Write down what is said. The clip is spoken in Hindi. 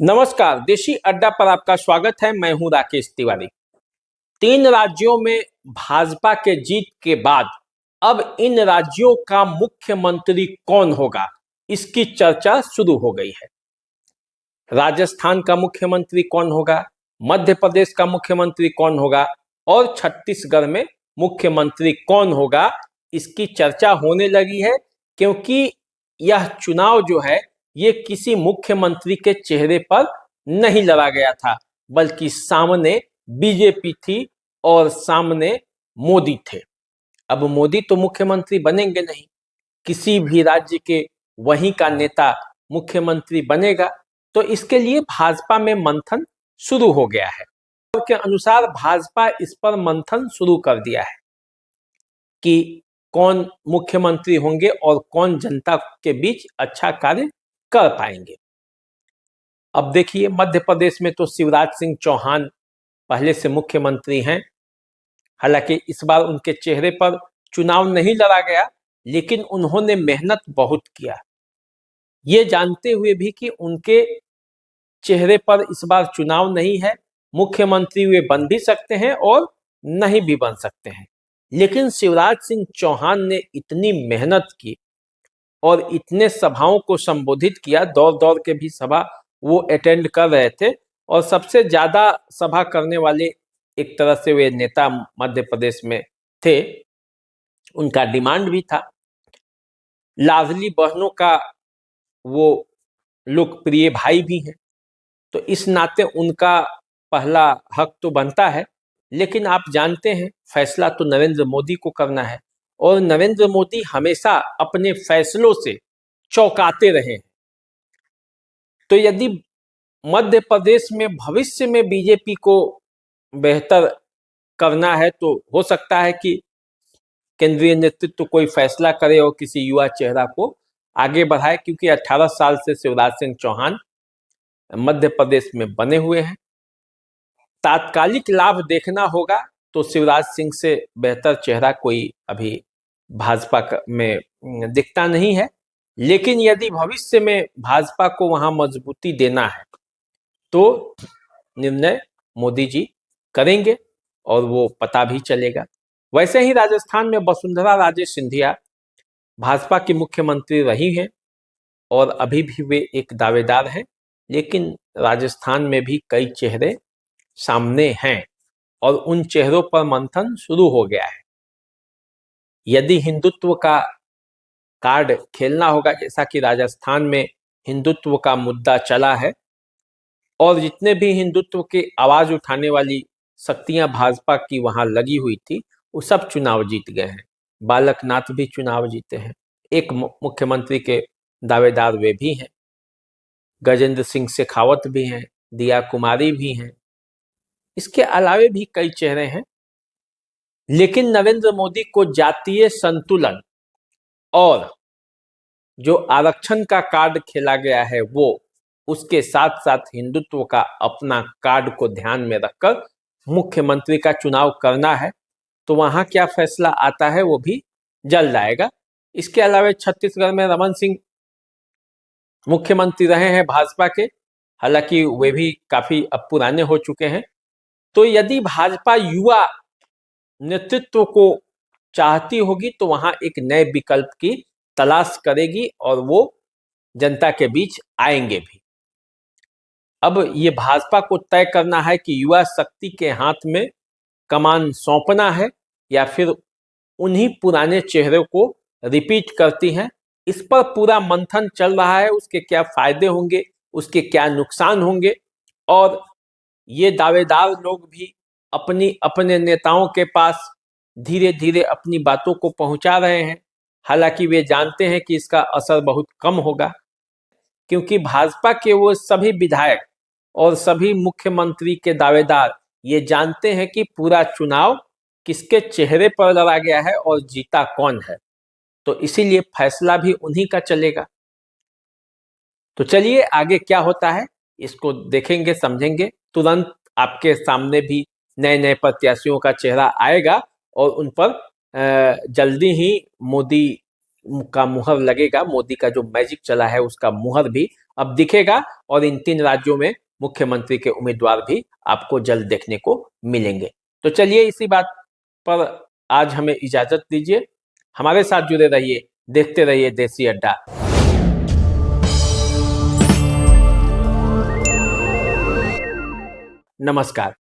नमस्कार, देशी अड्डा पर आपका स्वागत है। मैं हूं राकेश तिवारी। 3 राज्यों में भाजपा के जीत के बाद अब इन राज्यों का मुख्यमंत्री कौन होगा, इसकी चर्चा शुरू हो गई है। राजस्थान का मुख्यमंत्री कौन होगा, मध्य प्रदेश का मुख्यमंत्री कौन होगा और छत्तीसगढ़ में मुख्यमंत्री कौन होगा, इसकी चर्चा होने लगी है। क्योंकि यह चुनाव जो है ये किसी मुख्यमंत्री के चेहरे पर नहीं लड़ा गया था, बल्कि सामने बीजेपी थी और सामने मोदी थे। अब मोदी तो मुख्यमंत्री बनेंगे नहीं, किसी भी राज्य के वहीं का नेता मुख्यमंत्री बनेगा। तो इसके लिए भाजपा में मंथन शुरू हो गया है। के अनुसार भाजपा इस पर मंथन शुरू कर दिया है कि कौन मुख्यमंत्री होंगे और कौन जनता के बीच अच्छा कार्य कर पाएंगे। अब देखिए, मध्य प्रदेश में तो शिवराज सिंह चौहान पहले से मुख्यमंत्री हैं। हालांकि इस बार उनके चेहरे पर चुनाव नहीं लड़ा गया, लेकिन उन्होंने मेहनत बहुत किया, ये जानते हुए भी कि उनके चेहरे पर इस बार चुनाव नहीं है, मुख्यमंत्री वे बन भी सकते हैं और नहीं भी बन सकते हैं। लेकिन शिवराज सिंह चौहान ने इतनी मेहनत की और इतने सभाओं को संबोधित किया, दौड़ दौड़ के भी सभा वो अटेंड कर रहे थे और सबसे ज्यादा सभा करने वाले एक तरह से वे नेता मध्य प्रदेश में थे। उनका डिमांड भी था, लाडली बहनों का वो लोकप्रिय भाई भी हैं, तो इस नाते उनका पहला हक तो बनता है। लेकिन आप जानते हैं, फैसला तो नरेंद्र मोदी को करना है और नरेंद्र मोदी हमेशा अपने फैसलों से चौंकाते रहे हैं। तो यदि मध्य प्रदेश में भविष्य में बीजेपी को बेहतर करना है, तो हो सकता है कि केंद्रीय नेतृत्व कोई फैसला करे और किसी युवा चेहरा को आगे बढ़ाए, क्योंकि 18 साल से शिवराज सिंह चौहान मध्य प्रदेश में बने हुए हैं। तात्कालिक लाभ देखना होगा तो शिवराज सिंह से बेहतर चेहरा कोई अभी भाजपा में दिखता नहीं है। लेकिन यदि भविष्य में भाजपा को वहां मजबूती देना है तो निर्णय मोदी जी करेंगे और वो पता भी चलेगा। वैसे ही राजस्थान में वसुंधरा राजे सिंधिया भाजपा की मुख्यमंत्री रही हैं और अभी भी वे एक दावेदार हैं। लेकिन राजस्थान में भी कई चेहरे सामने हैं और उन चेहरों पर मंथन शुरू हो गया है। यदि हिंदुत्व का कार्ड खेलना होगा, जैसा कि राजस्थान में हिंदुत्व का मुद्दा चला है और जितने भी हिंदुत्व के आवाज उठाने वाली शक्तियां भाजपा की वहां लगी हुई थी, वो सब चुनाव जीत गए हैं। बालकनाथ भी चुनाव जीते हैं, एक मुख्यमंत्री के दावेदार वे भी हैं। गजेंद्र सिंह शेखावत भी हैं, दिया कुमारी भी हैं, इसके अलावे भी कई चेहरे हैं। लेकिन नरेंद्र मोदी को जातीय संतुलन और जो आरक्षण का कार्ड खेला गया है वो, उसके साथ साथ हिंदुत्व का अपना कार्ड को ध्यान में रखकर मुख्यमंत्री का चुनाव करना है। तो वहां क्या फैसला आता है वो भी जल्द आएगा। इसके अलावा छत्तीसगढ़ में रमन सिंह मुख्यमंत्री रहे हैं भाजपा के, हालांकि वे भी काफी अब पुराने हो चुके हैं। तो यदि भाजपा युवा नेतृत्व को चाहती होगी तो वहां एक नए विकल्प की तलाश करेगी और वो जनता के बीच आएंगे भी। अब ये भाजपा को तय करना है कि युवा शक्ति के हाथ में कमान सौंपना है या फिर उन्हीं पुराने चेहरों को रिपीट करती हैं। इस पर पूरा मंथन चल रहा है, उसके क्या फायदे होंगे, उसके क्या नुकसान होंगे, और ये दावेदार लोग भी अपनी अपने नेताओं के पास धीरे धीरे अपनी बातों को पहुंचा रहे हैं। हालांकि वे जानते हैं कि इसका असर बहुत कम होगा, क्योंकि भाजपा के वो सभी विधायक और सभी मुख्यमंत्री के दावेदार ये जानते हैं कि पूरा चुनाव किसके चेहरे पर लड़ा गया है और जीता कौन है। तो इसीलिए फैसला भी उन्हीं का चलेगा। तो चलिए आगे क्या होता है इसको देखेंगे, समझेंगे। तुरंत आपके सामने भी नए नए प्रत्याशियों का चेहरा आएगा और उन पर जल्दी ही मोदी का मुहर लगेगा। मोदी का जो मैजिक चला है उसका मुहर भी अब दिखेगा और इन 3 राज्यों में मुख्यमंत्री के उम्मीदवार भी आपको जल्द देखने को मिलेंगे। तो चलिए इसी बात पर आज हमें इजाजत दीजिए। हमारे साथ जुड़े रहिए, देखते रहिए देसी अड्डा। नमस्कार।